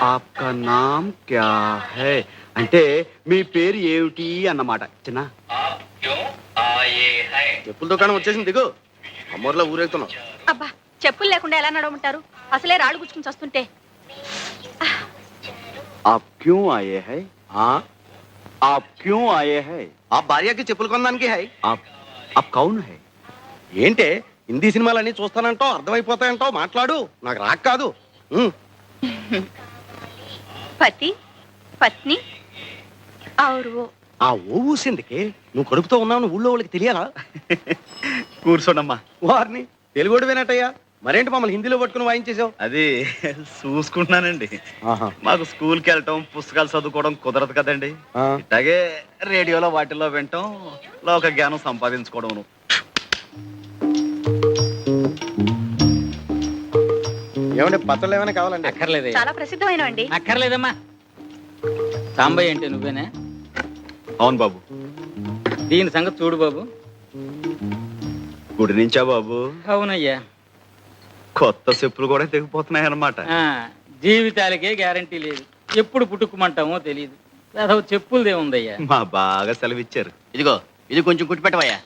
ఆప్కా నామ్ క్యా హై అంటే మీ పేరు ఏమిటి అన్నమాట చిన్న. చెప్పుల దుకాణం వచ్చేసింది, దిగు. అమ్మూర్లో ఊరెళ్తున్నాం. అబ్బా, చెప్పులు లేకుండా ఎలా నడవమంటారు? అసలే రాళ్ళు గుచ్చుకుని వస్తుంటే. आप क्यों आए हैं? आप क्यों आए हैं? ఆ భార్యకి చెప్పులు కొనడానికి హై. आप कौन है? ఏంటే హిందీ సినిమాలన్నీ చూస్తానంటావు, అర్థమైపోతాయంటావు, మాట్లాడు. నాకు రాక కాదు. పతి పత్ని और वो ఆ ఓ ఊసిందికి నువ్వు కడుపుతో ఉన్నావు ఊళ్ళో వాళ్ళకి తెలియాలా? కూర్చోండమ్మా. వారిని తెలుగుడు వినట్టయ్యా, మరేంటి మమ్మల్ని హిందీలో పట్టుకుని వాయించేసావు? అది చూసుకుంటున్నానండి. మాకు స్కూల్కి వెళ్ళటం పుస్తకాలు చదువుకోవడం కుదరదు కదండి. ఇట్లాగే రేడియోలో వాటిల్లో వినటం, లోక జ్ఞానం సంపాదించుకోవడం. ఏమంటే పచ్చళ్ళు ఏమైనా కావాలండి? అక్కర్లేదు, చాలా ప్రసిద్ధమైన అండి. అక్కర్లేదమ్మా. సాంబయ్య అంటే నువ్వేనా? అవును బాబు. దీని సంగతి చూడు బాబు. గుడి నుంచా బాబు? అవునయ్యా. కొత్త చెప్పులు కూడా తెగిపోతున్నాయి అన్నమాట. జీవితాలకే గ్యారంటీ లేదు, ఎప్పుడు పుట్టుకుమంటామో తెలియదు. అదో చెప్పులదే ఉందయ్యా. మా బాగా సెలవిచ్చారు. ఇదిగో ఇది కొంచెం కుట్టి పెట్టవయ్యా.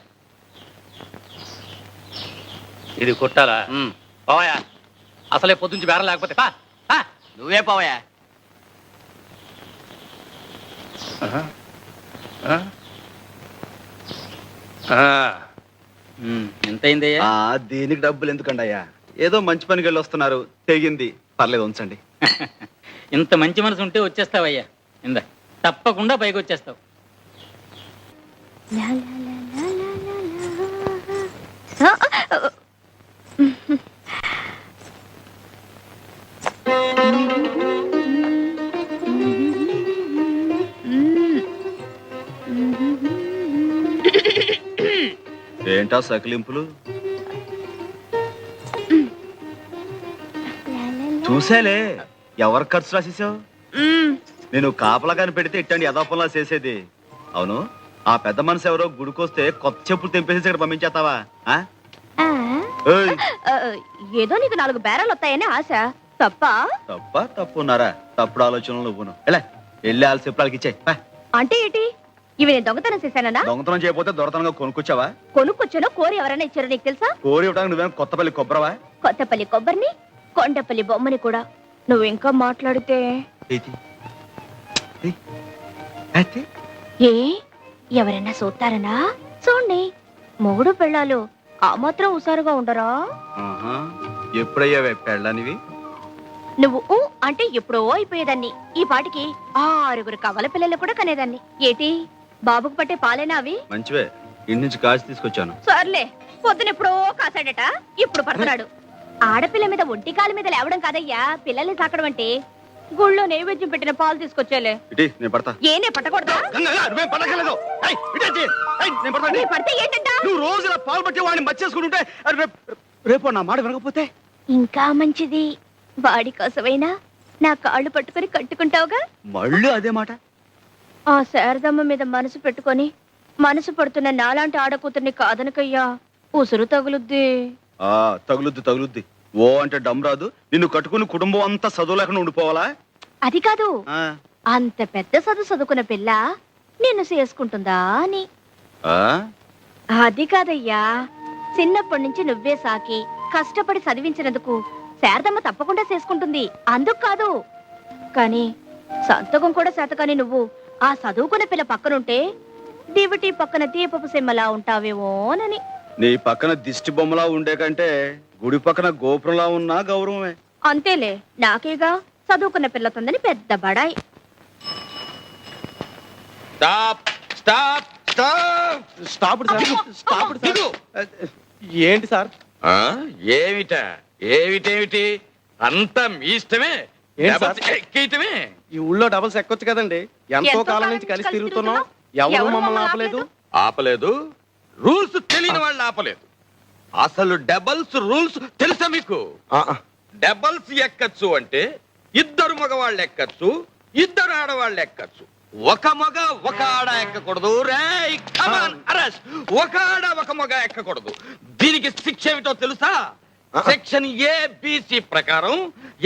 ఇది కుట్టాలా? పోవయ్యా, అసలే పొద్దుంచి బేరం లేకపోతే నువ్వే పోవయ్యా. ఎంత అయిందయ్యా? దీనికి డబ్బులు ఎందుకండి అయ్యా? ఏదో మంచి పనికి వెళ్ళి వస్తున్నారు, తెగింది, పర్లేదు ఉంచండి. ఇంత మంచి మనసు ఉంటే వచ్చేస్తావయ్యా. ఇందా, తప్పకుండా పైకి వచ్చేస్తావు. ఏంటా సకిలింపులు? చూసేలే, ఎవరు ఖర్చు రాసేసావు? నేను కాపలాగాని పెడితే ఇట్టండి యథాపంలా చేసేది. అవును, ఆ పెద్ద మనసు ఎవరో గుడికొస్తే కొత్త చెప్పులు తెంపేసి ఇక్కడ పంపించేస్తావా? ఏదో నీకు 4 బేరాలు వస్తాయని ఆశ. తప్పున్నారా? తప్పుడు ఆలోచనలు నువ్వును. వెళ్ళి వాళ్ళ చెప్పులకి ఇచ్చాయి. అంటే ఏంటి? ఇవి నేను దొంగతనం చేశానా? దొంగతనం చేయకపోతే దొరతనంగా కొనుక్కొచ్చావా? కొనుక్కొచ్చానో కోరి ఎవరైనా ఇచ్చారో నీకు తెలుసా? కోరి ఇవ్వడానికి నువ్వేం కొత్తపల్లి కొబ్బరవా? కొత్తపల్లి కొబ్బరిని, కొండపల్లి బొమ్మని కూడా. నువ్వు ఇంకా మాట్లాడితే ఏ ఎవరైనా చూస్తారనా? చూడండి, మొగుడు పెళ్ళాలు ఆ మాత్రం హుషారుగా ఉండరా? ఎప్పుడయ్యావే పెళ్ళనివి? నువ్వు అంటే ఎప్పుడో అయిపోయేదాన్ని. ఈ పాటికి 6 కవల పిల్లలు కూడా కనేదాన్ని. ఏటి బాబుకు పట్టే పాలేనా అవి? మంచివే, ఇంటి నుంచి కాచి తీసుకొచ్చాను. సర్లే, పొద్దునెప్పుడో కాసాడట, ఇప్పుడు పడుతున్నాడు. ఆడపిల్ల మీద ఒంటి కాలు మీద లేవడం కాదయ్యా పిల్లల్ని సాకడం అంటే. గుళ్ళో నైవేద్యం పెట్టిన పాలు తీసుకొచ్చేలే. నేను పడతా. ఏనే పట్టకూడదా? పడితే ఏంటంట? నువ్వు రోజు ఇలా పాలు పట్టి వాడిని మర్చేసుకుంటుంటే రేపు నా మాట వినకపోతే ఇంకా మంచిది. వాడి కోసమైనా నా కాళ్ళు పట్టుకొని కట్టుకుంటావుగా. మళ్ళీ అదే మాట? ఆ శారదమ్మ మీద మనసు పెట్టుకొని మనసు పడుతున్న నాలాంటి ఆడకూతుర్ని కాదనకయ్యా, ఉసురు తగులుద్ది. తగులుద్ది. ఓ అంటే డమ్ రాదు. నిన్ను కట్టుకుని కుటుంబం అంతా చదువు లేకుండా ఉండిపోవాలా? అది కాదు, అంత పెద్ద చదువుకున్న పిల్ల నిన్ను చేసుకుంటుందా అని. అది కాదయ్యా, చిన్నప్పటి నుంచి నువ్వే సాకి కష్టపడి చదివించినందుకు శారదమ్మ తప్పకుండా చేసుకుంటుంది, అందుకు కాదు. కానీ సంతకం కూడా శాతకాని నువ్వు ఆ చదువుకున్న పిల్ల పక్కనుంటే దివిటి పక్కన దీపపు సిమ్మలా ఉంటావేమోనని. నీ పక్కన దిష్టి బొమ్మలా ఉండే కంటే గుడి పక్కన గోపురంలా ఉన్నా గౌరవమే. అంతేలే, నాకేగా చదువుకున్న పిల్లతుందని పెద్ద బడాయి. ఏంటి సార్? ఏమిటి అంతా మీ ఇష్టమే. ఎక్కేయటమే. ఈ ఊళ్ళో డబల్స్ ఎక్కొచ్చు కదండి. ఎంతో కాలం నుంచి కలిసి తిరుగుతున్నాం, ఎవరు మమ్మల్ని ఆపలేదు. రూల్స్ తెలియని వాళ్ళు ఆపలేదు. అసలు డబల్స్ రూల్స్ తెలుసా మీకు? డబల్స్ ఎక్కచ్చు అంటే 2 మగవాళ్ళు ఎక్కచ్చు, 2 ఆడవాళ్ళు ఎక్కచ్చు. ఒక మగ ఒక ఆడ ఎక్కకూడదు. ఒక ఆడ ఒక మగ ఎక్కకూడదు. దీనికి శిక్ష ఏమిటో తెలుసా? సెక్షన్ ఏబిసి ప్రకారం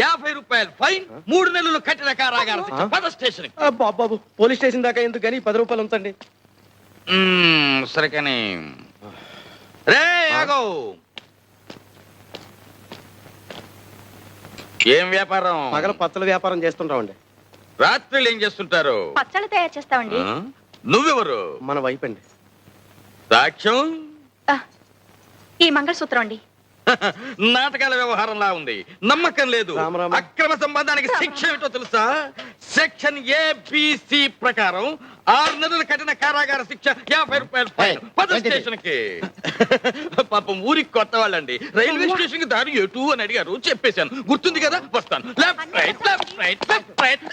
50 రూపాయలు ఫైన్, 3 నెలలు కఠిన కారాగార శిక్ష. పద స్టేషన్. బాబు పోలీస్ స్టేషన్ దాకా ఎందుకు కానీ 10 రూపాయలు ఉంచండి. సరే కానీ రే ఆగో. ఏం వ్యాపారం? పగల పచ్చల వ్యాపారం చేస్తుంటామండి. రాత్రులు ఏం చేస్తుంటారు? పచ్చళ్ళు తయారు చేస్తామండి. ఆ? నువ్వెవరు? మన వైపు అండి. సాక్ష్యం? ఈ మంగళసూత్రం అండి. నాటకాల వ్యవహారంలా ఉంది, నమ్మకం లేదు. రామ రామ. అక్రమ సంబంధానికి శిక్ష ఏమిటో తెలుసా? సెక్షన్ ఏబిసి ప్రకారం 6 నెలల కఠిన కారాగార శిక్ష, 50 రూపాయలు ఫైన్. పద స్టేషన్ కి. పాపం ఊరికి కొత్త వాళ్ళండి, రైల్వే స్టేషన్ కి దారి ఎటు అని అడిగారు, చెప్పేశాను. గుర్తుంది కదా? వస్తాను. Left right left right left right.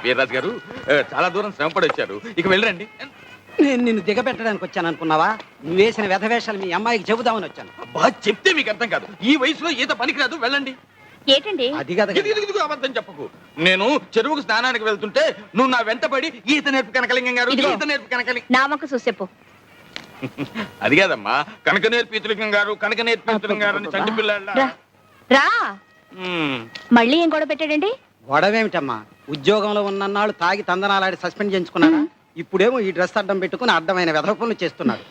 Veerraju గారు చాలా దూరం శ్రమపడి వచ్చారు, ఇక వెళ్ళండి. నేను నిన్ను దిగబెట్టడానికి వచ్చాను అనుకున్నావా? నువ్వు వేసిన వ్యధవేషాలు మీ అమ్మాయికి చెబుదామని వచ్చాను. అబ్బా చెప్తే మీకు అర్థం కాదు, ఈ వయసులో ఈత పనికిరాదు, వెళ్ళండి. ఏంటండి? అది కదా ఇదిగో అబద్ధం చెప్పకు. నేను చెరువుకు స్నానానికి వెళ్తుంటే నువ్వు నా వెంటపడి ఈత నేర్పు కనకలింగం గారు, ఇదిగో. ఈత నేర్పు కనకలింగం. నా వంక చూసేపు. అది కాదమ్మా, కనక నేర్పు ఈతలింగం గారు, కనక నేర్పు ఈతలింగం గారు అని చంటి పిల్లల. రా రా. మళ్ళీ ఏం గొడవ పెట్టాడండి? గొడవేమిటమ్మా? ఉద్యోగంలో ఉన్నన్నాళ్ళు తాగి తందనాలాడి సస్పెండ్ చేయించుకున్నాడా? ఇప్పుడేమో ఈ డ్రెస్ అడ్డం పెట్టుకుని అడ్డమైన వెధవ పనులు చేస్తున్నాడు.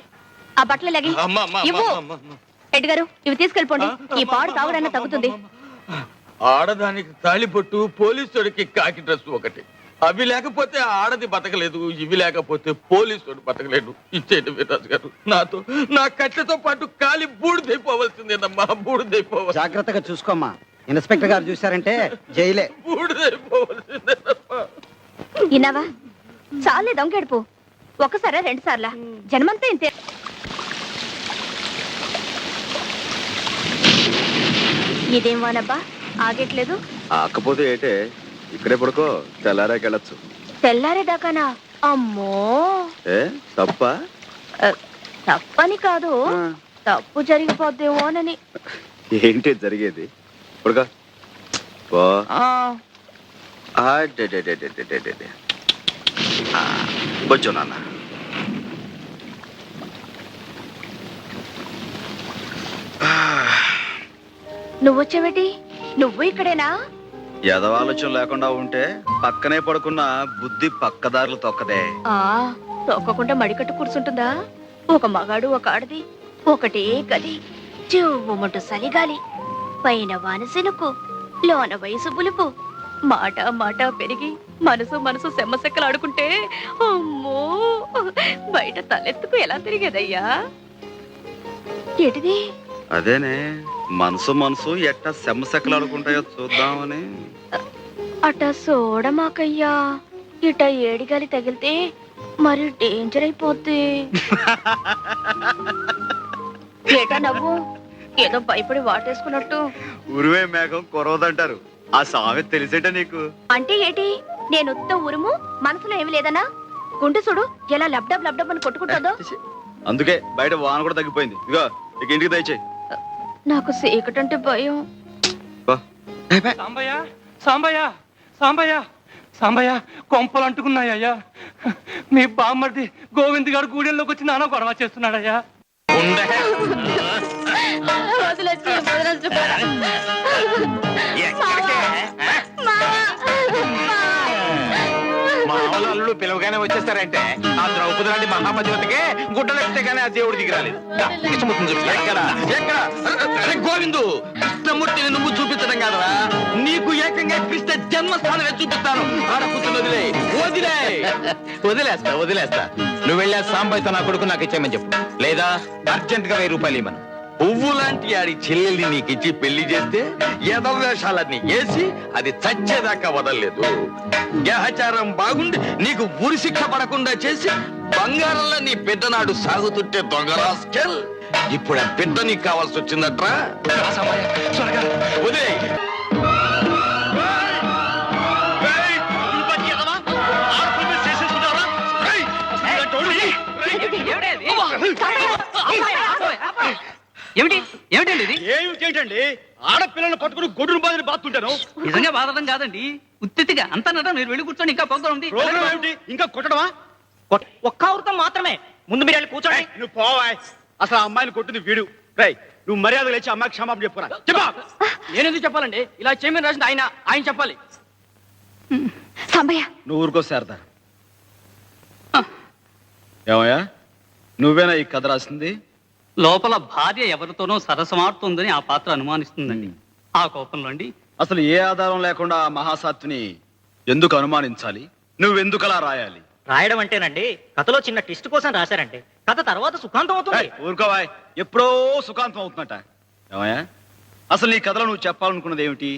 ఆ బట్టలు లగి ఇవ్వు. రెడ్డి గారు ఇవి తీసుకెళ్ళిపోండి, ఈ పాడు తాగుడన్నా తగ్గుతుంది. ఆడదానికి తాళిబొట్టు, పోలీసుడికి కాకి డ్రెస్ ఒకటి. అవి లేకపోతే ఆడది బతకలేదు, ఇవి లేకపోతే పోలీసుడు బతకలేడు. ఇచ్చేయండి వీర్రాజు గారు, నాతో నా కట్లతో పాటు కాలి బూడిదైపోవలసిందేనమ్మా, బూడిదైపోవాలి. జాగ్రత్తగా చూసుకోమ్మా, ఇన్స్పెక్టర్ గారు చూశారంటే జైలే. బూడిదైపోవలసిందేనమ్మా. విన్నావా? చాలే దొంగెడుపు. ఒకసారా 2 సార్లా? జన్మంతా ఇంతే. ఇదేం వానబ్బా ఆగట్లేదు. ఆకపోతే ఏటే, ఇక్కడే పడుకో, తెల్లారాకెళ్ళచ్చు. తెల్లారేదాకానా? అమ్మో, ఏ తప్ప? తప్పని కాదు, తప్పు జరిగిపోద్దేమోనని. ఏంటి జరిగేది? పడుకో. పో. కొంచెం నాన్న. నువ్వొచ్చావేటి? నువ్వు ఇక్కడేనా? ఎదవాలోచన లేకుండా ఉంటే పక్కనే పడుకున్న బుద్ధి పక్కదారులు తొక్కదే. తొక్కకుండా మడికట్టు కూర్చుంటుందా? ఒక మగాడు ఒక ఆడది ఒకటే గది, చెవుమంటూ సలిగాలి, పైన వానసెనుకు, లోన వయసు బులుపు, మాట మాట పెరిగి మనసు మనసు సెమ్మసెక్కలు ఆడుకుంటే అమ్మో బయట తలెత్తుకు ఎలా తిరిగేదయ్యా? ఏంటిది? అదేనే, మనసు మనసు ఎట్టా సెమ్మసెక్కలు ఆడుకుంటాయో చూద్దామని. అట చూడమాకయ్యా, ఇట ఏడిగాలి తగిలితే మరి డేంజర్ అయిపోద్ది. ఏటా నవ్వు? ఏదో భయపడి వాటేసుకున్నట్టు. ఉరువే మేఘం కొరవదంటారు, ఆ సామెత తెలిసేట నీకు? అంటే ఏంటి? నేను ఉత్త ఉరుము, మనసులో ఏమి లేదనా? గుండె చూడు ఎలా లబ్డబ్ లబ్డబ్ అని కొట్టుకుంటుందో. అందుకే బయట వాన కూడా తగ్గిపోయింది. ఇగో ఇక ఇంటికి దయచేయి. నాకు సీకటంటే భయం. సాంబయ్య సాంబయ్య సాంబయ్య సాంబయ్య కొంపలు అంటుకున్నాయ్యా. మీ బామ్మర్ది గోవింద్ గారు గూడెంలోకి వచ్చి నాన్న గొడవ చేస్తున్నాడయ్యా. మామూలు పిలవగానే వచ్చేస్తారంటే ఆ ద్రౌపది లాంటి మహామతివతికే గుడ్డలెక్కితే గానీ ఆ దేవుడు దిగిరాలేదు. గోవిందు, కృష్ణమూర్తిని నువ్వు చూపించడం కాదరా, నీకు ఏకంగా కృష్ణ జన్మస్థానమే చూపిస్తాను. ఆడపుత్రులు వదిలేస్తా. నువ్వు వెళ్ళా సాంబయ్యతో నా కొడుకు నాకు ఇచ్చేయమని చెప్పు, లేదా అర్జెంట్ గా 1000 రూపాయలు ఇవ్వను. పువ్వు లాంటి ఆడి చెల్లెల్ని నీకిచ్చి పెళ్లి చేస్తే ఎదవేషాలన్నీ వేసి అది చచ్చేదాకా వదలలేదు. గ్రహచారం బాగుండి నీకు ఉరి శిక్ష పడకుండా చేసి బంగారంలో నీ పెద్దనాడు సాగుతుంటే దొంగరాస్కెల్, ఇప్పుడు ఆ బిడ్డ నీకు కావాల్సి వచ్చిందట్రా. వదిలేయ్. ఏమిటి ఏమిటండి ఇది? ఏమిటండి? ఆడపిల్లలు పట్టుకుని గొడ్డును బాధని బాతుంటాను. నిజంగా బాధడం కాదండి, ఉత్తిగా అంతా నట. మీరు వెళ్ళి కూర్చోండి, ఇంకా ప్రోగ్రాం ఉంది. ప్రోగ్రామ్ ఏమిటి? ఇంకా కొట్టడమా? ఒక్క అవృతం మాత్రమే. ముందు మీరు వెళ్ళి కూర్చోండి. నువ్వు పోవాయ్. అసలు ఆ అమ్మాయిని కొట్టింది వీడు. రేయ్, నువ్వు మర్యాద లేచి అమ్మాయి క్షమాపణ చెప్పురా చెప్పా. నేనెందుకు చెప్పాలండి? ఇలా చేయమని రాసింది ఆయన చెప్పాలి. సాంబయ్య, నువ్వు ఊరుకో శారదా. ఏమయ్యా, నువ్వేనా ఈ కథ రాసింది? లోపల భార్య ఎవరితోనో సరసమాడుతుందని ఆ పాత్ర అనుమానిస్తుందండి. ఆ కోపంలో అండి అసలు ఏ ఆధారం లేకుండా ఆ మహాసాత్విని ఎందుకు అనుమానించాలి? నువ్వెందుకు అలా రాయాలి? రాయడం అంటేనండి కథలో చిన్న ట్విస్ట్ కోసం రాశారంటే కథ తర్వాత సుఖాంతం అవుతుంది. ఊరుకోవాయ్, ఎప్పుడో సుఖాంతం అవుతుందట. ఏమయ్యా, అసలు నీ కథలో నువ్వు చెప్పాలనుకున్నది ఏమిటి?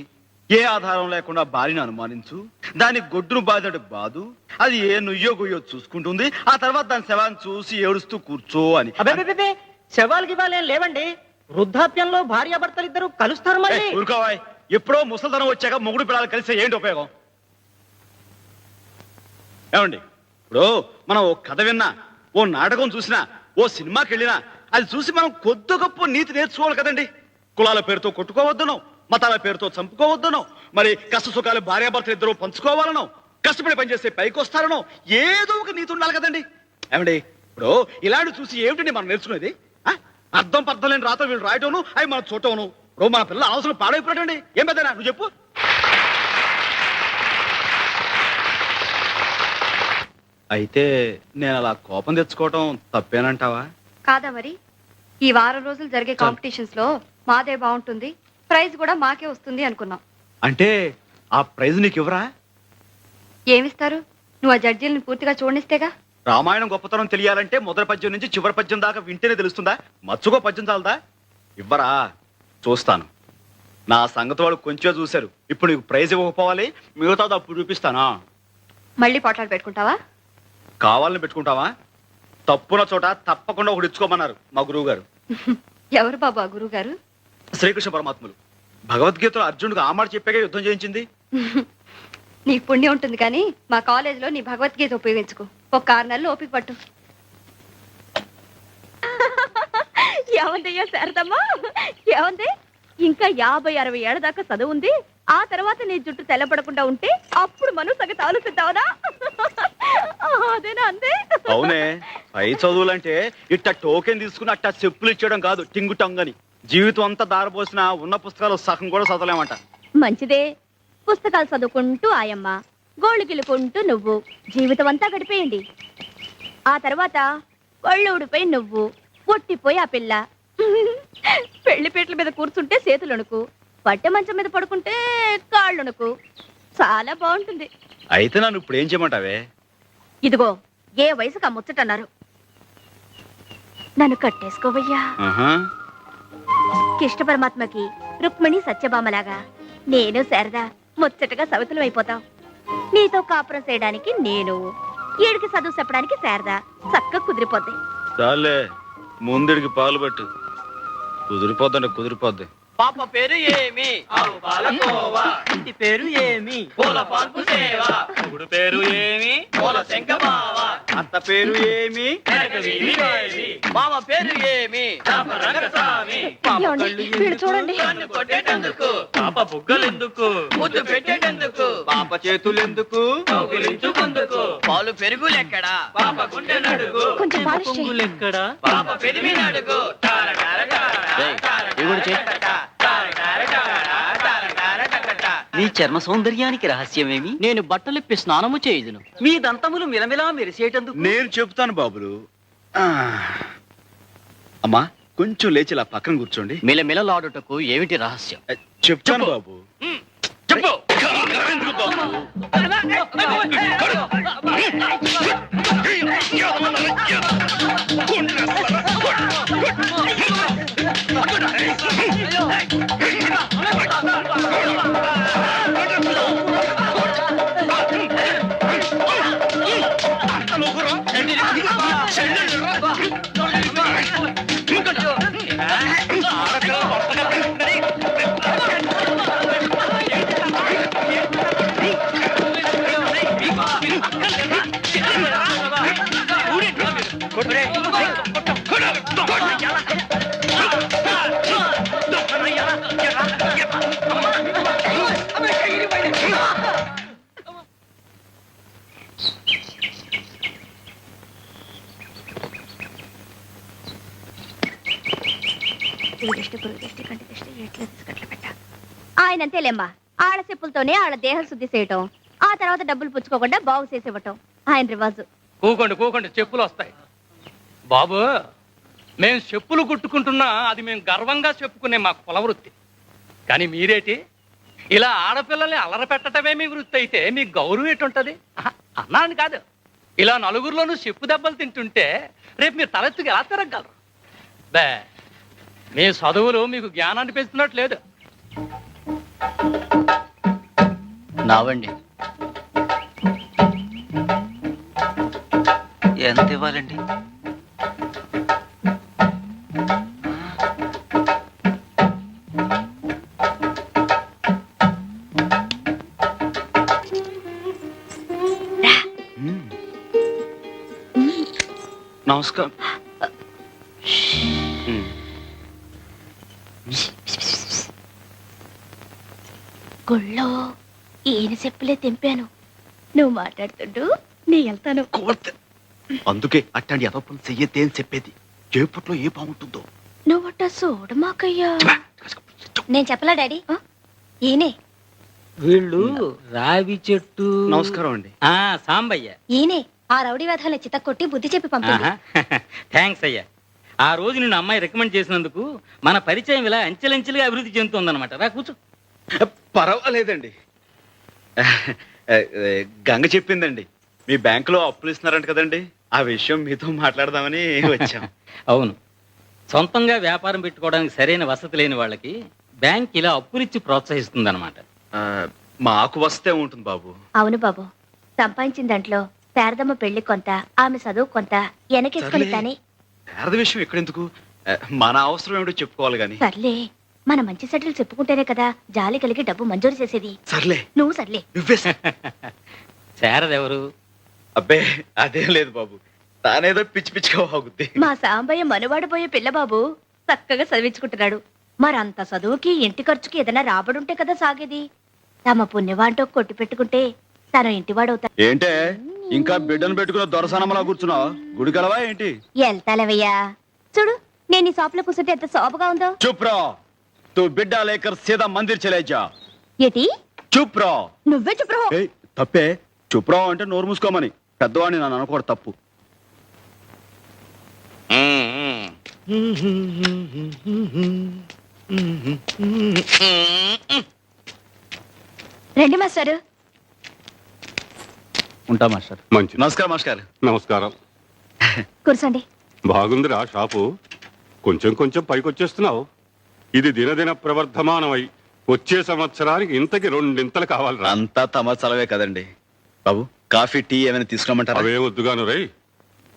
ఏ ఆధారం లేకుండా భార్యను అనుమానించు, దాని గొడ్డును బాధడు బాదు, అది ఏ నుయ్యో గుయ్యో చూసుకుంటుంది, ఆ తర్వాత దాని శవాన్ని చూసి ఏడుస్తూ కూర్చో అని. అబ్బే శవాలకి ఇవ్వాలేం లేవండి. వృద్ధాప్యంలో భార్యాభర్తలు ఇద్దరు కలుస్తారు మళ్ళీ. ఊరుకోవాయ్, ఎప్పుడో ముసలితనం వచ్చాక మొగుడు పిల్లలు కలిస్తే ఏంటి ఉపయోగం? ఏమండి, ఇప్పుడు మనం ఓ కథ విన్నా, ఓ నాటకం చూసినా, ఓ సినిమాకి వెళ్ళినా అది చూసి మనం కొద్ది గొప్ప నీతి నేర్చుకోవాలి కదండి. కులాల పేరుతో కొట్టుకోవద్దనో, మతాల పేరుతో చంపుకోవద్దనో, మరి కష్ట సుఖాలు భార్యాభర్తలు ఇద్దరు పంచుకోవాలనో, కష్టపడి పనిచేస్తే పైకి వస్తారనో ఏదో ఒక నీతి ఉండాలి కదండి. ఏమండి, ఇప్పుడు ఇలాంటి చూసి ఏమిటండి మనం నేర్చుకునేది? అర్థం పర్థం లేని రాత వీళ్ళు రాయటోను, అవి మనం చూడటోను. ఇప్పుడు మన పిల్లలు అవసరం పాడైపోయాడండి. ఏం పెద్దనా నువ్వు చెప్పు. అయితే నేను అలా కోపం తెచ్చుకోవటం తప్పేనంటావా? కాదా మరి? ఈ వారం రోజులు జరిగే కాంపిటీషన్స్ లో మాదే బాగుంటుంది, ప్రైజ్ కూడా మాకే వస్తుంది అనుకున్నాం. అంటే ఆ ప్రైజ్ నీకు ఇవ్వరా? ఏమిస్తారు? నువ్వు ఆ జడ్జీలను పూర్తిగా చూడనిస్తేగా. రామాయణం గొప్పతనం తెలియాలంటే మొదటి పద్యం నుంచి చివరి పద్యం దాకా వింటేనే తెలుస్తుందా? మచ్చుకో పద్యం చాలదా? ఇవ్వరా? చూస్తాను. నా సంగతి వాళ్ళు కొంచెం చూశారు. ఇప్పుడు నీకు ప్రైజ్ ఇవ్వకపోవాలి, మిగతాది అప్పుడు చూపిస్తానా? మళ్ళీ పోట్లాడు పెట్టుకుంటావా? కావాలని పెట్టుకుంటావా? తప్పున చోట తప్పకుండా ఒకటి ఇచ్చుకోమన్నారు మా గురువు గారు. ఎవరు బాబు ఆ గురువు గారు? శ్రీకృష్ణ పరమాత్ములు. భగవద్గీతలో అర్జునుడికి ఆ మాట చెప్పాక యుద్ధం చేయించింది. నీకు పుణ్యం ఉంటుంది కానీ మా కాలేజీలో నీ భగవద్గీత ఉపయోగించుకో. ఒక 6 నెలలు ఓపిక పట్టు. ఏమందయ్యా శారదమ్మా, ఏమంది? ఇంకా 50-60 ఏళ్ల దాకా చదువు ఉంది. ఆ తర్వాత నీ జుట్టు తెల్లబడకుండా ఉంటే అప్పుడు మనం సగతి ఆలోచిద్దావనా? అదేనా అందే? అవునే, పై చదువులంటే ఇట్ట టోకెన్ తీసుకుని అట్ట చెప్పులు ఇచ్చేయడం కాదు, టింగు టంగని. జీవితం అంతా దారపోసిన ఉన్న పుస్తకాలు సగం కూడా చదవలేమంట. మంచిదే. పుస్తకాలు చదువుకుంటూ ఆయమ్మ, గోళ్ళు గిలుకుంటూ నువ్వు జీవితం అంతా గడిపేయండి. ఆ తర్వాత కళ్ళు ఊడిపోయి నువ్వు, పొట్టిపోయి ఆ పిల్ల. పెళ్లిపేటల మీద కూర్చుంటే చేతులొణుకు, పట్టె మంచం మీద పడుకుంటే కాళ్ళొణుకు. చాలా బాగుంటుంది. అయితే నన్ను ఇప్పుడు ఏం చేయమంటావే? ఇదిగో, ఏ వయసుకు ఆ ముచ్చటన్నారు. నన్ను కట్టేసుకోవయ్యా. కృష్ణ పరమాత్మకి రుక్మిణి సత్యభామలాగా నేను శారదా ముచ్చటగా సవితులం అయిపోతాం. నీతో కాపురం చేయడానికి నేను, ఏడికి చదువు చెప్పడానికి శారదా. చక్కగా కుదిరిపోద్ది. చాలే, ముందుడికి పాలు పట్టు. కుదిరిపోద్దండి, కుదిరిపోద్ది. పాప పేరు ఏమి? ఇంటి పేరు ఏమి? పూల పాల్పు సేవ. గుడు పేరు ఏమి? పూల శంఖమావ. అత్త పేరు ఏమి? మామ పేరు ఏమి? వీడు చూడండి. కన్ను కొట్టేటందుకు. పాప బుగ్గలెందుకు? ముద్దు పెట్టేటందుకు. పాప చేతులెందుకు? కౌగిలించుకుందుకు. పాలు పెరుగులెక్కడా? పాప గుండె నడుగు. కొంచెం పాలిష్ చెయ్యి. పొంగులెక్కడా? పాప పెరిమి నడుగు. నీ చర్మ సౌందర్యానికి రహస్యమేమి? నేను బట్టలిప్పి స్నానము చేయుదును. మీ దంతములు మిలమిలా మెరిసేటందుకు. నేను చెప్తాను బాబులు. అమ్మా, కొంచెం లేచి ఇలా పక్కన కూర్చోండి. మిలమిలలాడుటకు ఏమిటి రహస్యం? చెప్తాను బాబు. చెప్పు. చెవి దిష్టి పురుగు దిష్టి కంటి దిష్టి ఎట్లా తీసుకట్ల పెట్ట ఆయన అంతేలేమ్మా ఆళ్ళ చెప్పులతోనే ఆళ్ళ దేహ శుద్ధి చేయటం ఆ తర్వాత డబ్బులు పుచ్చుకోకుండా బాగు చేసేవటం ఆయన రివాజు. కూకోండి చెప్పులు వస్తాయి. బాబు, మేము చెప్పులు కుట్టుకుంటున్నా అది మేము గర్వంగా చెప్పుకునే మా కుల వృత్తి. కానీ మీరేటి ఇలా ఆడపిల్లల్ని అలర పెట్టడమే మీ వృత్తి అయితే మీ గౌరవం ఎటుంటది? అన్నాను కాదు, ఇలా నలుగురిలోనూ చెప్పు దెబ్బలు తింటుంటే రేపు మీరు తలెత్తుకు ఎలా తిరగలరు? బే, మీ చదువులు మీకు జ్ఞానాన్ని పెంచుతున్నట్టు లేదు. నావండి ఎంత ఇవ్వాలండి? నమస్కారం. గుళ్ళో ఈయన చెప్పులే తెంపాను. నువ్వు మాట్లాడుతుండు నీ వెళ్తాను. అందుకే అట్లాంటి ఎదపని చెయ్యతే అని చెప్పేది. చేపట్లో ఏ బాగుంటుందో. నువ్వట చూడమాకయ్యా. నేను చెప్పలా డాడీ. ఈయనే వీళ్ళు రావి చెట్టు. నమస్కారం అండి. సాంబయ్య. ఈయనే ఆ రౌడీ వేధాలను చిత్త కొట్టి బుద్ధి చెప్పి పంపింది. థ్యాంక్స్ అయ్యా. ఆ రోజు నిన్ను అమ్మాయి రికమెండ్ చేసినందుకు మన పరిచయం ఇలా అంచెలంచెలుగా అభివృద్ధి చెందుతుందన్నమాట. రా కూర్చో. పర్వాలేదండి. గంగ చెప్పిందండి మీ బ్యాంకులో అప్పులు ఇస్తున్నారంట కదండి. ఆ విషయం మీతో మాట్లాడదామని వచ్చాం. అవును, సొంతంగా వ్యాపారం పెట్టుకోవడానికి సరైన వసతి లేని వాళ్ళకి బ్యాంక్ ఇలా అప్పులిచ్చి ప్రోత్సహిస్తుందన్నమాట. మాకు వస్తే ఉంటుంది బాబు. అవును బాబు, సంపాదించిన దాంట్లో శారదమ్మ పెళ్లి కొంత, ఆమె చదువు కొంత వెనకేసుకొని కానీ. శారద విషయం ఎక్కడెందుకు, మన అవసరం ఏమిటో చెప్పుకోవాలి గాని. సర్లే, మన మంచి సెటిల్ చెప్పుకుంటేనే కదా జాలి కలిగి డబ్బు మంజూరు చేసేది. సర్లే నువ్వు సర్లే. నువ్వే శారదెవరు? అబ్బే అదేం లేదు బాబు, తానేదో పిచ్చి పిచ్చిగా వాగుద్ది. మా సాంబయ్య మనవాడబోయే పిల్ల బాబు చక్కగా చదివించుకుంటున్నాడు. మరంత చదువుకి ఇంటి ఖర్చుకి ఏదైనా రాబడుంటే కదా సాగేది. తమ పుణ్యవాంటో కొట్టి పెట్టుకుంటే తన ఇంటివాడవుతా. ఏంటే ఇంకా బిడ్డను పెట్టుకున్న దొరసనమలా కూర్చున్నావు? గుడి కలవా ఏంటి? వెళ్తాలవయ్యా. చూడు, నేను ఈ షాప్ లో కూర్చుంటే ఎంత శోభగా ఉందో. चुप रहो, तू बिड्डा लेकर सीधा मंदिर चले जा. ఏటి चुप रहो. నువ్వే చెప్పు. ఏయ్, తప్పే. चुप रहो అంటే నోరు మూసుకోమని. పెద్దవాడిని నన్ను అనుకోవడం తప్పు. రండి మాస్టారు. ఉంటా మాస్టర్. మంచి నమస్కారం మాస్టర్. నమస్కారం. కూర్చోండి. బాగుందిరా షాపు. కొంచెం కొంచెం పైకొచ్చేస్తున్నావు. ఇది దినదిన ప్రవర్ధమానమై వచ్చే సంవత్సరానికి ఇంతకి 2 ఇంతలు కావాలిరా. అంతా తమ చలవే కదండి. బాబు, కాఫీ టీ ఏమైనా తీసుకురామంటారా? అవే వద్దుగాను రై.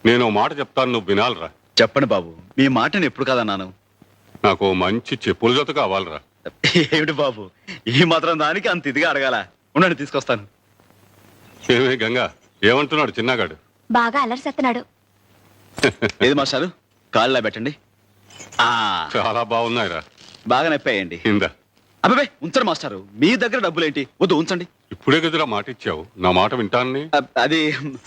నేను ఓ మాట చెప్తాను, నువ్వు వినాలిరా. చెప్పండి బాబు, మీ మాటని ఎప్పుడు కాదన్నాను. నాకు ఓ మంచి చెప్పుల జత కావాలిరా. ఏమిటి బాబు, ఈ మాత్రం దానికి అంత ఇదిగా అడగాల? ఉండండి, తీసుకొస్తాను. ఏమే గంగా, ఏమంటున్నాడు చిన్నగాడు? బాగా అలరిసేస్తున్నాడు. ఏది మాస్టారు, కాళ్ళలా పెట్టండి. చాలా బాగున్నాయిరా. బాగా నొప్పాయండి. ఇందా. అబ్బాయి ఉంచండి మాస్టారు, మీ దగ్గర డబ్బులేంటి? వద్దు, ఉంచండి. ఇప్పుడే కదరా మాట ఇచ్చావు, నా మాట వింటానని. అది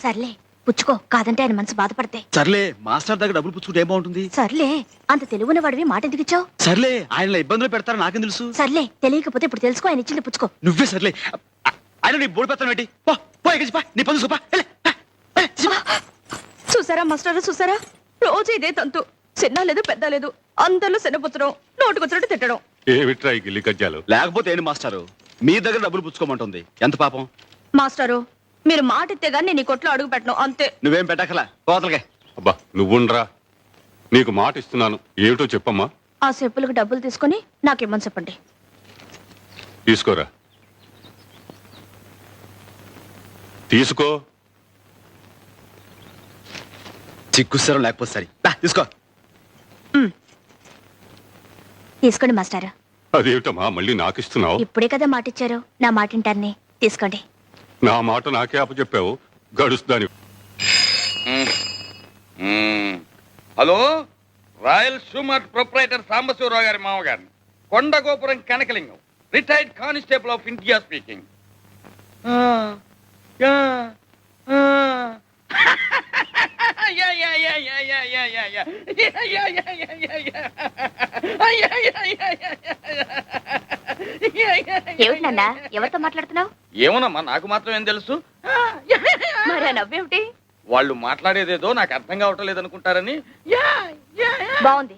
సర్లే, పుచ్చుకో. కాదంటే ఆయన మనసు బాధపడితే. సర్లే, మాస్టర్ దగ్గర డబ్బులు పుచ్చుకుంటే ఏం బాగుంటుంది? సర్లే, అంత తెలుగున్న వాడివి మాట ఎందుకు ఇచ్చావు? సర్లే, ఆయన ఇబ్బందులు పెడతారా నాకేం తెలుసు? సర్లే, తెలియకపోతే ఇప్పుడు తెలుసుకో. ఆయన ఇచ్చింది పుచ్చుకో. నువ్వే సర్లే. ఆయన నీ బోడి పెడతాను ఏంటి? నీ పని చూపా. చూసారా మాస్టర్, చూసారా? రోజు ఇదే తంతు. చిన్న లేదు పెద్ద లేదు, అందరిలో చిన్నపుచ్చడం, నోటుకొచ్చినట్టు తిట్టడం. ఏమిట్రా ఈ గిల్లి కజ్జాలు? లేకపోతే ఏంటి మాస్టారు, మీ దగ్గర డబ్బులు పుచ్చుకోమంటుంది. ఎంత పాపం. మాస్టారు, మీరు మాట ఇస్తే గానీ నేను ఈ కొట్లో అడుగు పెట్టను, అంతే. నువ్వేం పెట్టకలా, పోతలకే. అబ్బా నువ్వుండ్రా, నీకు మాట ఇస్తున్నాను. ఏమిటో చెప్పమ్మా. ఆ చెప్పులకు డబ్బులు తీసుకుని నాకేమని చెప్పండి. తీసుకోరా. తీసుకో. చిక్కుసరం లేకపోతే సరే, తీసుకో. తీసుకోండి మాస్టారు. అదేమిటమ్మా మళ్ళీ నాకు ఇస్తున్నావు? ఇప్పుడే కదా మాట ఇచ్చారు, నా మాట వింటాన్ని. తీసుకోండి. నా మాట నాకే అప్పచెప్పావు, గడుస్తాని. Hello, royal shoe mart proprietor Sambasivarao గారి మామగారిని, Kondagopuram Kanakalingam, retired constable of India speaking. ఏమిటి నాన్న ఎవరితో మాట్లాడుతున్నావు? ఏమోనమ్మా, నాకు మాత్రం ఏం తెలుసు. మరి ఆ నవ్వేమిటి? వాళ్ళు మాట్లాడేదేదో నాకు అర్థం కావటం లేదనుకుంటారని. బాగుంది.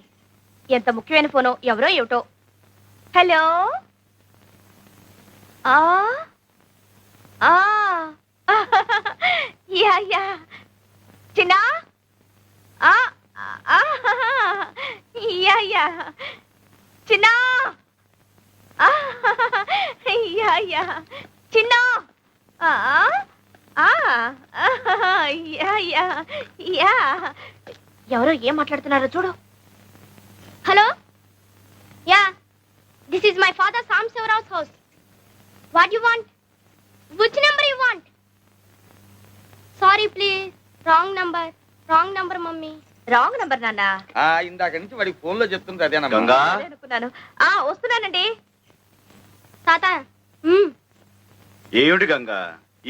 ఎంత ముఖ్యమైన ఫోను, ఎవరో ఏమిటో. హలో. ఆ ఆ యా యా చిన్నా. ఆ ఆ యా యా చిన్నా. ఆ యా యా చిన్నా. ఆ ఆ యా యా యా. ఎవరో ఏం మాట్లాడుతున్నారో చూడు. Hello. Yeah, this is my father Sambasivarao's house. What you want? Which number you want? Sorry please, wrong number. Wrong number mummy. Wrong number నాన్న. ఇందాక నుంచి వాడికి ఫోన్ లో చెప్తుంది అదేనమ్మా. గంగా, అదే అనుకున్నాను. వస్తున్నానండి తాత. ఏమిటి గంగా,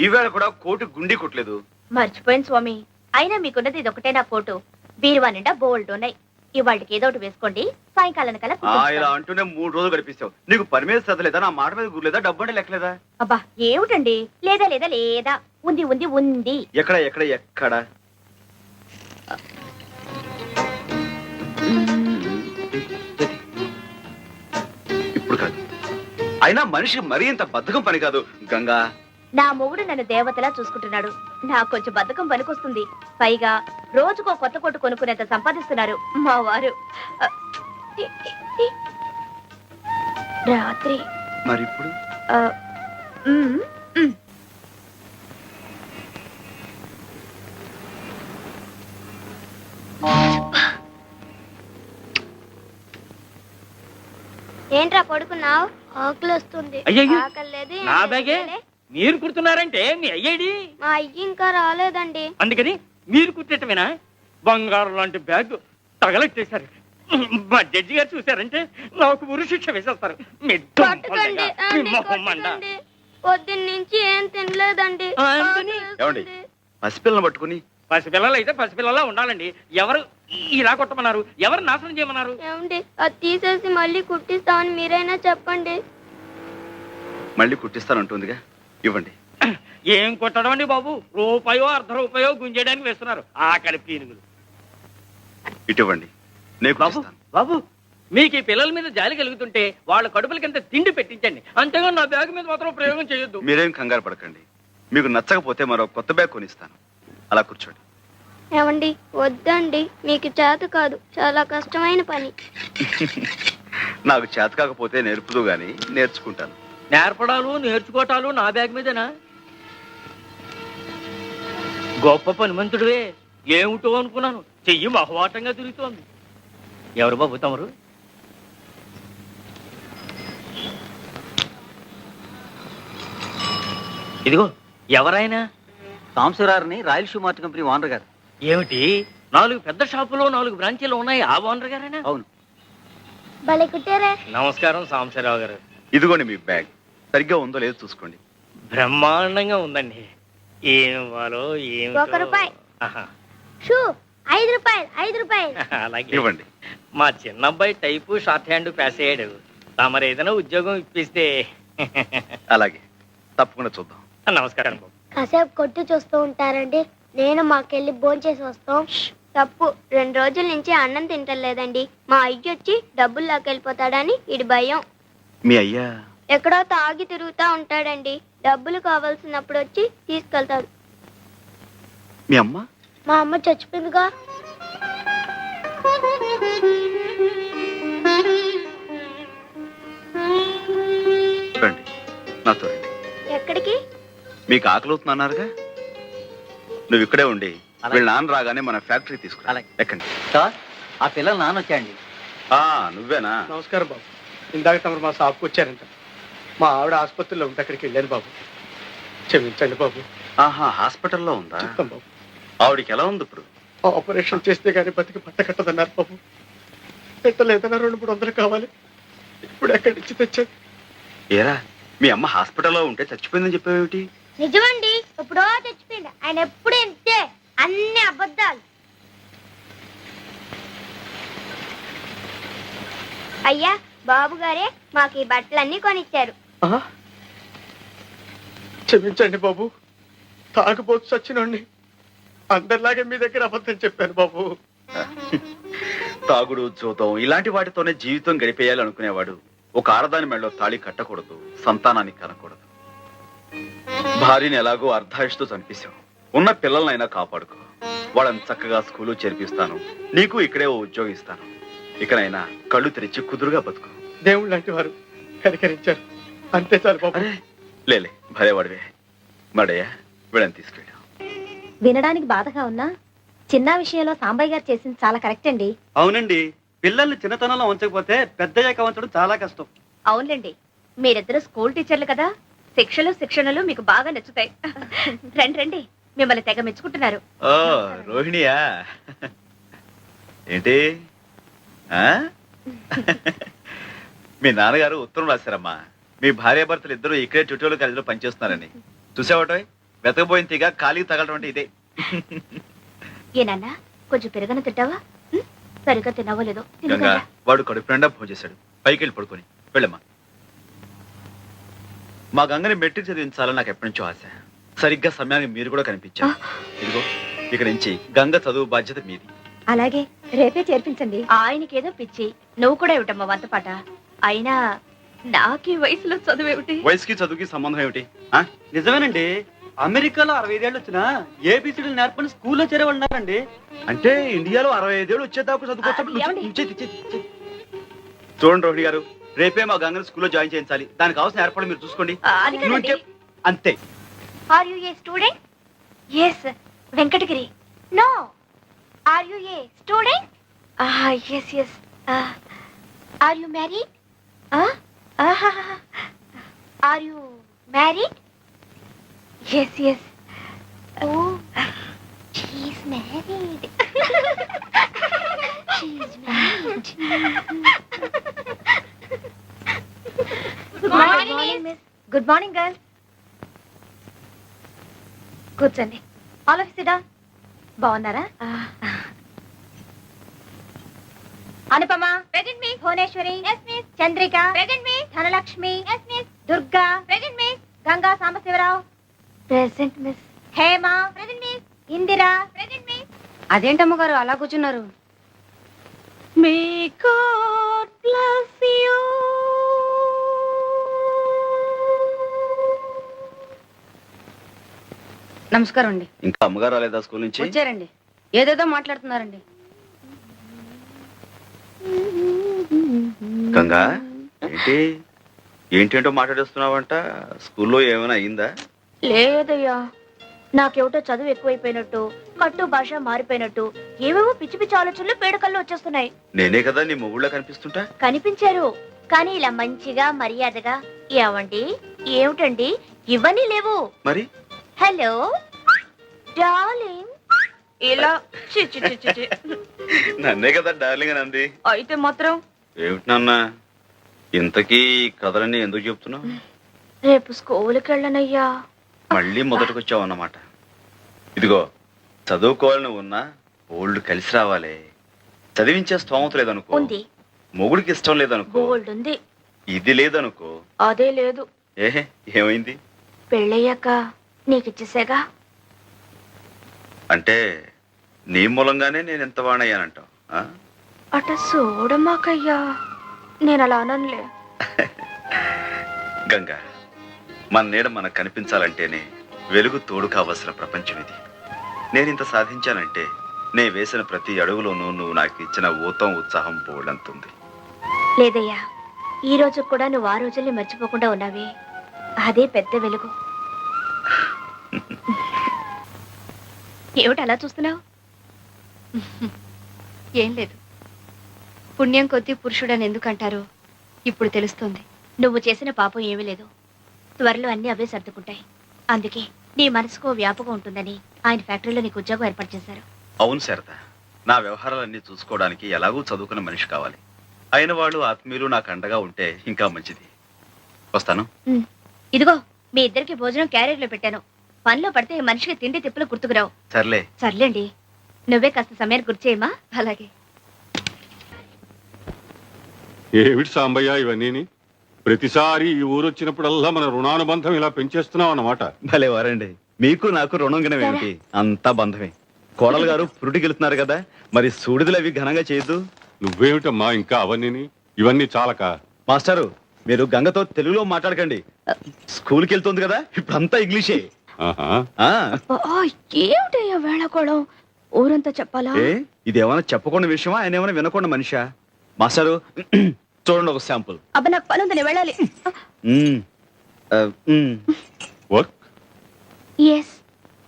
ఈవేళ కూడా కోటు గుండి కొట్టలేదు? మర్చిపోయింది స్వామి. అయినా మీకున్నది ఇదొకటే నా కోటు. బీరువా నిండా బోల్డ్ ఉన్నాయి. ఇవాళకి ఏదో ఒకటి వేసుకోండి, సాయంకాలం కల్లా ఇలా కుట్టిస్తాను. అంటూనే 3 రోజులు గడిపిస్తావు. నీకు పని మీద శ్రద్ధ లేదా? నా మాట మీద గుర్లేదా? డబ్బు అంటే లెక్కలేదా? అబ్బా ఏమిటండి, లేదా లేదా లేదా, ఉంది ఉంది ఉంది. ఎక్కడ ఎక్కడ ఎక్కడ? ఇప్పుడు కాదు. అయినా మనిషికి మరీ ఇంత బద్ధకం పని కాదు గంగా. నా మొగుడు నన్ను దేవతలా చూసుకుంటున్నాడు. నాకు కొంచెం బద్ధకం పనికొస్తుంది. పైగా రోజుకో కొత్త కొట్టు కొనుక్కునేంత సంపాదిస్తున్నారు మా వారు. రాత్రి మరి ఇప్పుడు ఆ, మ్, మ్. ఏంట్రా పడుకున్నావు? ఆకలి వస్తుంది. అయ్యయ్యో, ఆకలి లేదు, నా ఏం బ్యాగే లేదులే. మీరు కుడుతున్నారంటే మీ అయ్యేడి. మా అయ్యి ఇంకా రాలేదండి. అందుకని మీరు కుట్టేటమేనా? బంగారం లాంటి బ్యాగ్ తగలెట్టేశారు. మా జడ్జి గారు చూశారంటే నాకు ఉరి శిక్ష వేసేస్తారు. మీ పట్టుకోండి, పట్టుకోండి. పొద్దున్నుంచి ఏం తినలేదండి. అందుకని ఏమండి, పసిపిల్లని పట్టుకుని పసిపిల్లలు అయితే పసిపిల్లలా ఉండాలండి. ఎవరు ఇలా కొట్టమన్నారు? ఎవరు నాశనం చేయమన్నారు? ఏమండి, అది తీసేసి మళ్ళీ కుట్టిస్తామని మీరైనా చెప్పండి. మళ్ళీ కుట్టిస్తానంటుందిగా, ఇవ్వండి. ఏం కొట్టడం అండి బాబు? రూపాయో ₹1 గుంజేయడానికి వేస్తున్నారు. ఆకలి పీనుగులు. ఇటువంటి నేను బాబు కుట్టిస్తాను. బాబు, మీకు ఈ పిల్లల మీద జాలి కలుగుతుంటే వాళ్ళ కడుపులకి ఎంత తిండి పెట్టించండి. అంతేగాని నా బ్యాగ్ మీద మాత్రం ప్రయోగం చేయొద్దు. మీరేం కంగారు పడకండి. మీకు నచ్చకపోతే మరో కొత్త బ్యాగ్ కొనిస్తాను. అలా కూర్చోండి. ఏమండి, వద్దండి, మీకు చేత కాదు, చాలా కష్టమైన పని. నాకు చేత కాకపోతే నేర్పుదు గాని నేర్చుకుంటాను. నేర్పడాలు నేర్చుకోవటాలు నా బ్యాగ్ మీదేనా? గొప్ప పనిమంతుడివే. ఏమిటో అనుకున్నాను, చెయ్యి మహవాటంగా తిరుగుతోంది. ఎవరు బాబు తమరు? ఇదిగో ఎవరైనా? సాంబశివరావుని royal shoe mart company owner గారు. ఏమిటి, 4 పెద్ద షాపులో 4 బ్రాంచీలు ఉన్నాయి. ఆ ఓనర్ గారేనా? అవును. భలే కుట్టారే. నమస్కారం సాంబశివరావు గారు. ఇదిగోండి మీ బ్యాగ్. సరిగ్గా ఉందో లేదో చూసుకోండి. బ్రహ్మాండంగా ఉందండి. ఏం ఇవ్వాలో ఏమిటో. ₹1. ఆహా. షూ ₹5. అలాగే ఇవ్వండి. మా చిన్నబ్బాయి టైపు షార్ట్ హ్యాండ్ పాస్ అయ్యాడు. తమరు ఏదైనా ఉద్యోగం ఇప్పిస్తే. అలాగే, తప్పకుండా చూద్దాం. నమస్కారం బాబు. కాసేపు కొట్టు చూస్తూ ఉంటారండి. నేను మాకెళ్ళి భోంచేసి వస్తాం. తప్పు, 2 రోజుల నుంచి అన్నం తింటలేదండి. మా అయ్య వచ్చి డబ్బులు లాకెళ్ళిపోతాడని ఇడి భయం. మీ అయ్యా ఎక్కడో తాగి తిరుగుతా ఉంటాడండి. డబ్బులు కావాల్సినప్పుడు వచ్చి తీసుకెళ్తాడు. మీ అమ్మ? మా అమ్మ చచ్చిపోయిందిగా. రండి, నాతో రండి. ఎక్కడికి? మీకు ఆకలి అవుతుందన్నారుగా, నువ్వు ఇక్కడే ఉండి అలాగే. వీళ్ళ నాన్న రాగానే మన ఫ్యాక్టరీ తీసుకురా. అలాగే. ఎక్కండి. సార్, ఆ పిల్లలు నాన్న వచ్చాయండి. నువ్వేనా? నమస్కారం బాబు. ఇందాక తమరు మా షాప్కి వచ్చారంట. మా ఆవిడ ఆసుపత్రిలో ఉంటే అక్కడికి వెళ్ళాను బాబు. క్షమించండి బాబు. ఆహా, హాస్పిటల్లో ఉందా? చెప్తాం బాబు. ఆవిడికి ఎలా ఉంది ఇప్పుడు? ఆపరేషన్ చేస్తే కానీ బతికి పట్ట కట్టదన్నారు బాబు. పెట్టలేదన్నా 200-300 కావాలి. ఇప్పుడు ఎక్కడి నుంచి తెచ్చాను? ఏరా, మీ అమ్మ హాస్పిటల్లో ఉంటే చచ్చిపోయిందని చెప్పావేమిటి? నిజమండి, ఎప్పుడో చచ్చిపోయింది. ఆయన ఎప్పుడు ఇంతే, అన్ని అబద్ధాలు. అయ్యా బాబు గారే మాకు ఈ బట్టలన్నీ కొనిచ్చారు. క్షమించండి బాబు, తాగుబోతు సచ్చినోడిని అందరిలాగే మీ దగ్గర అబద్ధం చెప్పాను బాబు. తాగుడు జూతం ఇలాంటి వాటితోనే జీవితం గడిపేయాలి అనుకునేవాడు ఒక ఆడదాని మెడలో తాళి కట్టకూడదు, సంతానాన్ని కనకూడదు. భార్యని ఎలాగో అర్ధాయుషతో చంపేశావు. ఉన్న పిల్లలనైనా కాపాడుకో. వాళ్ళని చక్కగా స్కూలు చేర్పిస్తాను, నీకు ఇక్కడే ఓ ఉద్యోగం ఇస్తాను. ఇకనైనా కళ్ళు తెరిచి కుదురుగా బతుకు. దేవుళ్ళు లాంటి వారు కనికరించారు, అంతే చాలు బాబు. లేలే భలేవాడివే. మడయ్యా వీళ్ళని తీసుకెళ్ళాం. వినడానికి బాధగా ఉన్నా చిన్న విషయంలో సాంబయ్య గారు చేసింది చాలా కరెక్ట్ అండి. అవునండి, పిల్లల్ని చిన్నతనంలో ఉంచకపోతే పెద్దయ్యాక ఉంచడం చాలా కష్టం. అవునులేండి, మీరిద్దరు స్కూల్ టీచర్లు కదా, శిక్షణలు మీకు బాగా నచ్చుతాయి. రండి రండి, మిమ్మల్ని తెగ మెచ్చుకుంటున్నారు. ఓ రోహిణియా, ఏంటి మీ నాన్నగారు ఉత్తరం రాశారమ్మా. మీ భార్యాభర్తలు ఇద్దరు ఇక్కడే చుట్టూలు కాలేజీలో పనిచేస్తున్నారని. చూసావటో వెతకపోయిన తీగ ఖాళీకి తగలడం అంటే ఇదే. ఏనన్నా కొంచెం పెరగన తింటావా? సరిగ్గా తినవో లేదో. గంగా వాడు కడుపు నిండా భోజేశాడు, పైకి వెళ్ళి పడుకొని వెళ్ళమ్మా. మా గంగని మెట్రిక్ చదివించాలని నాకు ఎప్పటి నుంచో ఆశ. సరిగ్గా సమయానికి మీరు కూడా కనిపించారు. ఇదిగో ఇక నుంచి గంగ చదువు బాధ్యత మీది. అలాగే రేపే చేర్పించండి. ఆయనకేదో పిచ్చి, నువ్వు కూడా ఏమిటమ్మా వంతపాట. అయినా నాకు ఈ వయసులో చదువేమిటి? వయసుకి చదువుకి సంబంధం ఏమిటి? నిజమేనండి, అమెరికాలో 65 ఏళ్ళు వచ్చినా ఏబిసిడీలు నేర్పని స్కూల్లో చేరేవాళ్ళు ఉన్నారండి. అంటే ఇండియాలో 65 ఏళ్ళు వచ్చేదాకా చదువుకోవచ్చు. ఏమండి? చూడండి రోహిణి గారు, రేపే మా గంగని స్కూల్లో జాయిన్ చేయించాలి. దానికి కావాల్సిన ఏర్పాటు మీరు చూసుకోండి. అది నువ్వు కాదండి. అంతే. Are you a student? Yes, Venkatagiri. No. Are you a student? Yes, yes. Are you married? Are you married? Yes, yes. Oh, she's married. She's married. Good morning, miss. Good morning, girls. కూర్చోండి. All of సిడా బాగున్నారా? Anupama, present miss. Bhuvaneswari, yes miss. Chandrika, present miss. Dhanalakshmi, yes miss. Durga, present miss. Ganga Sambasivarao, present miss. Hema, present miss. Indira, present miss. అదేంటమ్మ గారు అలా కూర్చున్నారు? May god bless you. నమస్కారం అండి. ఇంకా అమ్మగారు రాలేదా స్కూల్ నుంచి? వచ్చారండి. ఏదేదో మాట్లాడుతున్నారండి. గంగా ఏంటి ఏంటేంటో మాట్లాడేస్తున్నావంట. స్కూల్లో ఏమైనా అయిందా? లేదయ్యా, నాకేమిటో చదువు ఎక్కువైపోయినట్టు, కట్టు భాష మారిపోయినట్టు, ఏవేవో పిచ్చి పిచ్చి ఆలోచనలు పేడకల్లో వచ్చేస్తున్నాయి. నేనే కదా నీ మొగుళ్ళ కనిపిస్తుంటా. కనిపించారు, కానీ ఇలా మంచిగా మర్యాదగా ఏమండి ఏమిటండి ఇవన్నీ లేవు. మరి హలో డార్లింగ్, ఇలా చి చి చి చి చి. నన్నే కదా డార్లింగ్ అని అంది. అయితే మాత్రం ఏమిటి నాన్న, ఇంతకీ కథలన్నీ ఎందుకు చెప్తున్నావు? రేపు స్కూల్కి వెళ్ళనయ్యా. మళ్ళీ మొదటికొచ్చావు అన్నమాట. ఇదిగో చదువుకోవాలని ఉన్నా ఓల్డ్ కలిసి రావాలి. చదివించే స్తోమత లేదనుకో, ఉంది. మొగుడికి ఇష్టం లేదనుకో, గోల్డ్ ఉంది. ఇది లేదనుకో. అదే లేదు. ఏమైంది? పెళ్ళయ్యాక నీకిచ్చేసేగా. అంటే నీ మూలంగానే నేను ఎంత వాణయ్యానంటావు? అట చూడమాకయ్యా, నేను అలా అననులే. గంగా, మన నీడ మనకు కనిపించాలంటేనే వెలుగు తోడు కావలసిన ప్రపంచం ఇది. నేనింత సాధించానంటే నే వేసిన ప్రతి అడుగులోనూ నువ్వు నాకు ఇచ్చిన ఊతం ఉత్సాహం పోలంతుంది. లేదయ్యా, ఈ రోజు కూడా నువ్వు ఆ రోజుల్ని మర్చిపోకుండా ఉన్నావే, అదే పెద్ద వెలుగు. ఏమిటి అలా చూస్తున్నావు? ఏం లేదు. పుణ్యం కొద్దీ పురుషుడని ఎందుకంటారు ఇప్పుడు తెలుస్తుంది. నువ్వు చేసిన పాపం ఏమీ లేదు. త్వరలో అన్ని అవే సర్దుకుంటాయి. అందుకే నీ మనసుకో వ్యాపకం ఉంటుందని ఆయన ఫ్యాక్టరీలో నీకు ఉద్యోగం ఏర్పాటు చేశారు. అవును శారద, నా వ్యవహారాలన్నీ చూసుకోవడానికి ఎలాగూ చదువుకున్న మనిషి కావాలి. అయిన వాళ్ళు ఆత్మీయులు నాకు అండగా ఉంటే ఇంకా మంచిది. వస్తాను. ఇదిగో మీ ఇద్దరికి భోజనం క్యారియర్లో పెట్టాను. పనిలో పడితే మనిషికి తిండి తిప్పులు గుర్తుకురావు. సర్లే. సర్లేండి, నువ్వే కాస్త సమయాన్ని గుర్చేయమా? అలాగే. ఏమిటి సాంబయ్య ఇవన్నీని? ప్రతిసారి ఈ ఊరు వచ్చినప్పుడల్లా మన రుణానుబంధం ఇలా పెంచేస్తున్నావు అన్నమాట. భలే వారండి, మీకు నాకు రుణం గినవేమిటి, అంతా బంధమే. కోడలు గారు పురుటికెళ్తున్నారు కదా, మరి సూడిదలు అవి ఘనంగా చేయొద్దు. నువ్వేమిటమ్మా ఇంకా అవన్నీని? ఇవన్నీ చాలక? మాస్టారు, మీరు గంగతో తెలుగులో మాట్లాడకండి. స్కూల్కి వెళ్తుంది కదా, ఇప్పుడు అంతా ఇంగ్లీషే. ఆహా. ఆ, ఏమిటయ్యా వేళకోళం? ఊరంతా చెప్పాలా? ఏ ఇదేమైనా చెప్పకుండా విషయమా, ఆయన ఏమైనా వినకుండా మనిషా? మాస్టారు చూడండి ఒక శాంపుల్. అబ్బా నాకు పని ఉంది, నేను వెళ్ళాలి. Work? Yes.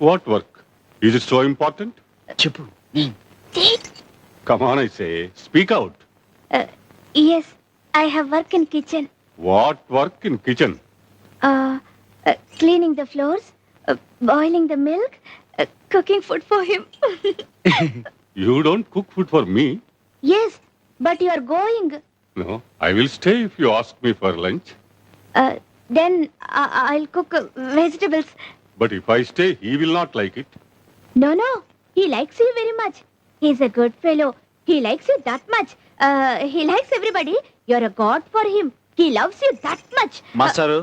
What work? Is it so important? చెప్పు. Come on, I say, speak out. Yes, I have work in kitchen. What work in kitchen? Cleaning the floors, boiling the milk, cooking food for him. You don't cook food for me? Yes, but you are going. No, I will stay if you ask me for lunch. Then I'll cook vegetables. But if I stay, he will not like it. No, no, he likes you very much. He's a good fellow. He likes you that much. He likes everybody. You're a god for him. He loves you that much. మాస్టారు,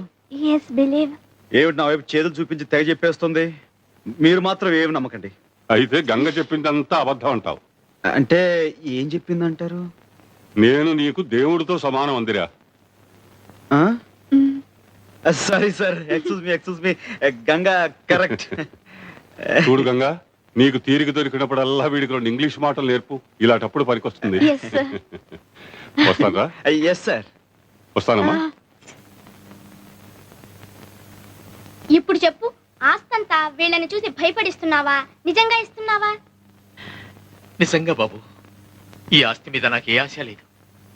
Yes, believe. ఏమిటి నా వైపు చేతులు చూపించి తెగ చెప్పేస్తుంది? మీరు మాత్రం ఏమి నమ్మకండి. అయితే గంగ చెప్పిందంతా అబద్ధం అంటావు. అంటే ఏం చెప్పిందంటారు? నేను నీకు దేవుడితో సమానం అందిరా. Sorry sir, excuse me, Ganga correct. చూడు గంగా, నీకు తీరిక దొరికినప్పుడల్లా వీడికి 2 ఇంగ్లీష్ మాటలు నేర్పు. ఇలాంటప్పుడు పనికొస్తుంది. Yes, sir. వస్తానరా? Yes sir. వస్తానమ్మా. ఇప్పుడు చెప్పు, ఆస్తంతా వీళ్ళని చూసి భయపడిస్తున్నావా, నిజంగా ఇస్తున్నావా? నిజంగా బాబు, ఈ ఆస్తి మీద నాకు ఏ ఆశ లేదు.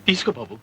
తీసుకో బాబు.